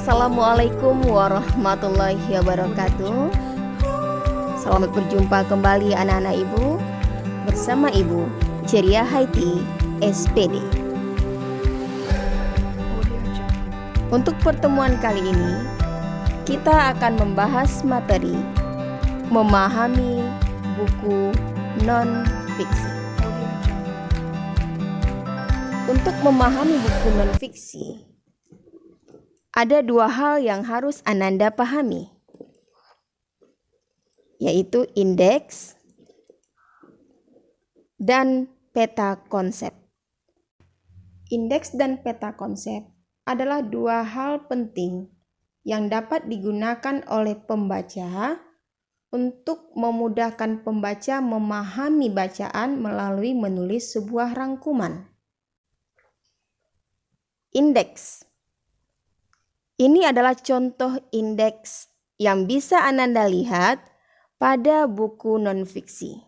Assalamualaikum warahmatullahi wabarakatuh. Selamat berjumpa kembali anak-anak ibu bersama Ibu Ceria Haiti SPD. Untuk pertemuan kali ini kita akan membahas materi memahami buku non-fiksi. Untuk memahami buku non-fiksi, ada dua hal yang harus Ananda pahami, yaitu indeks dan peta konsep. Indeks dan peta konsep adalah dua hal penting yang dapat digunakan oleh pembaca untuk memudahkan pembaca memahami bacaan melalui menulis sebuah rangkuman. Indeks. Ini adalah contoh indeks yang bisa Ananda lihat pada buku non-fiksi.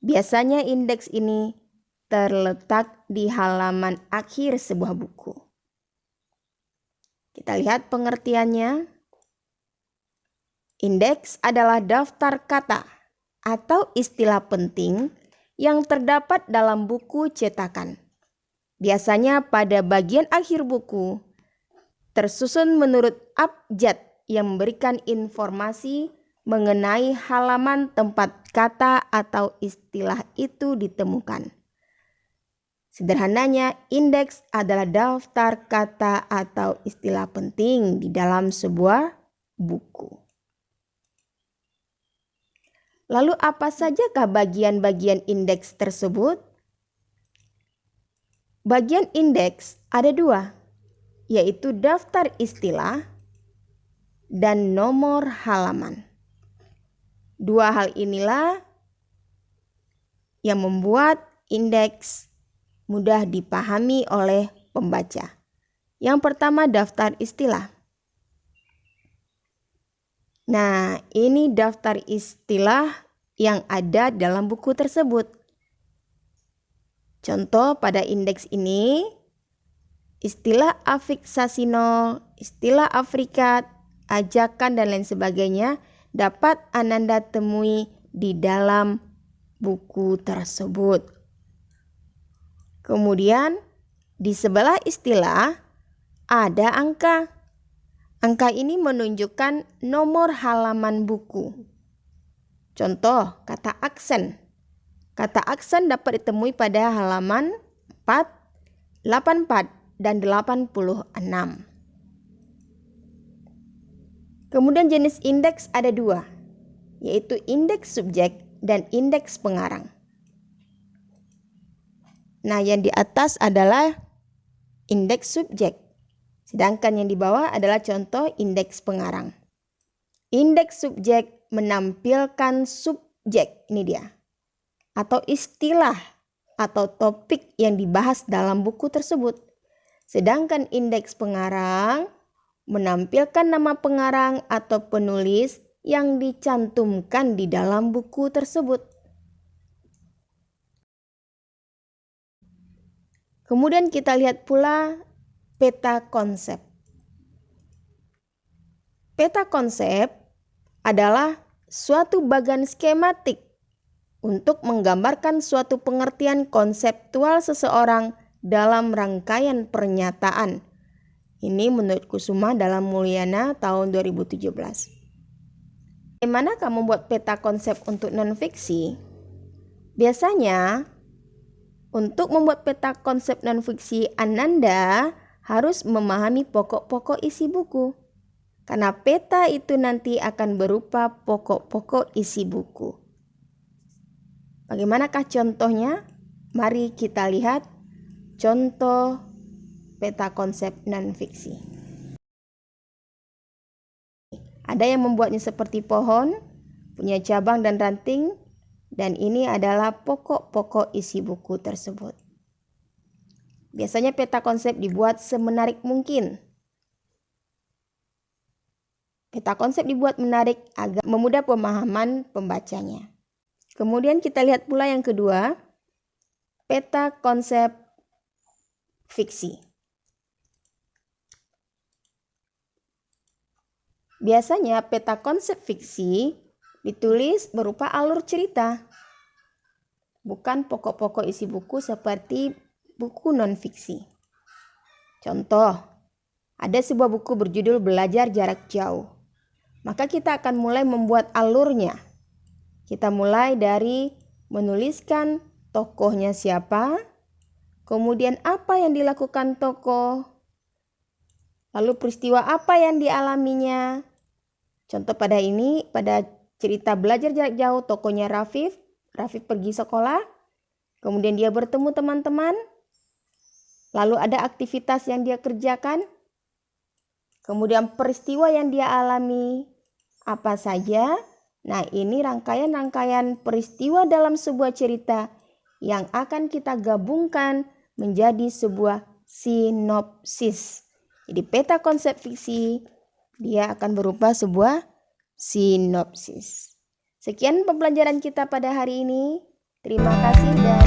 Biasanya indeks ini terletak di halaman akhir sebuah buku. Kita lihat pengertiannya. Indeks adalah daftar kata atau istilah penting yang terdapat dalam buku cetakan. Biasanya pada bagian akhir buku, tersusun menurut abjad yang memberikan informasi mengenai halaman tempat kata atau istilah itu ditemukan. Sederhananya, indeks adalah daftar kata atau istilah penting di dalam sebuah buku. Lalu apa sajakah bagian-bagian indeks tersebut? Bagian indeks ada dua, yaitu daftar istilah dan nomor halaman. Dua hal inilah yang membuat indeks mudah dipahami oleh pembaca. Yang pertama, daftar istilah. Nah, ini daftar istilah yang ada dalam buku tersebut. Contoh pada indeks ini, istilah afiksasi nol, istilah afrikat, ajakan, dan lain sebagainya dapat Ananda temui di dalam buku tersebut. Kemudian di sebelah istilah ada angka. Angka ini menunjukkan nomor halaman buku. Contoh kata aksen. Kata aksen dapat ditemui pada halaman 4, 84, dan 86. Kemudian jenis indeks ada dua, yaitu indeks subjek dan indeks pengarang. Nah, yang di atas adalah indeks subjek, sedangkan yang di bawah adalah contoh indeks pengarang. Indeks subjek menampilkan subjek, ini dia, atau istilah atau topik yang dibahas dalam buku tersebut. Sedangkan indeks pengarang menampilkan nama pengarang atau penulis yang dicantumkan di dalam buku tersebut. Kemudian kita lihat pula peta konsep. Peta konsep adalah suatu bagan skematik untuk menggambarkan suatu pengertian konseptual seseorang dalam rangkaian pernyataan. Ini menurut Kusuma dalam Mulyana tahun 2017. Bagaimana kamu membuat peta konsep untuk non-fiksi? Biasanya, untuk membuat peta konsep non-fiksi, Ananda harus memahami pokok-pokok isi buku. Karena peta itu nanti akan berupa pokok-pokok isi buku. Bagaimanakah contohnya? Mari kita lihat contoh peta konsep non-fiksi. Ada yang membuatnya seperti pohon, punya cabang dan ranting, dan ini adalah pokok-pokok isi buku tersebut. Biasanya peta konsep dibuat semenarik mungkin. Peta konsep dibuat menarik agar memudah pemahaman pembacanya. Kemudian kita lihat pula yang kedua, peta konsep fiksi. Biasanya peta konsep fiksi ditulis berupa alur cerita, bukan pokok-pokok isi buku seperti buku non-fiksi. Contoh, ada sebuah buku berjudul Belajar Jarak Jauh. Maka kita akan mulai membuat alurnya. Kita mulai dari menuliskan tokohnya siapa, kemudian apa yang dilakukan tokoh, lalu peristiwa apa yang dialaminya. Contoh pada cerita Belajar Jarak Jauh, tokohnya Rafif. Rafif pergi sekolah, kemudian dia bertemu teman-teman, lalu ada aktivitas yang dia kerjakan, kemudian peristiwa yang dia alami, apa saja. Nah, ini rangkaian-rangkaian peristiwa dalam sebuah cerita yang akan kita gabungkan menjadi sebuah sinopsis. Jadi peta konsep fiksi dia akan berupa sebuah sinopsis. Sekian pembelajaran kita pada hari ini. Terima kasih dan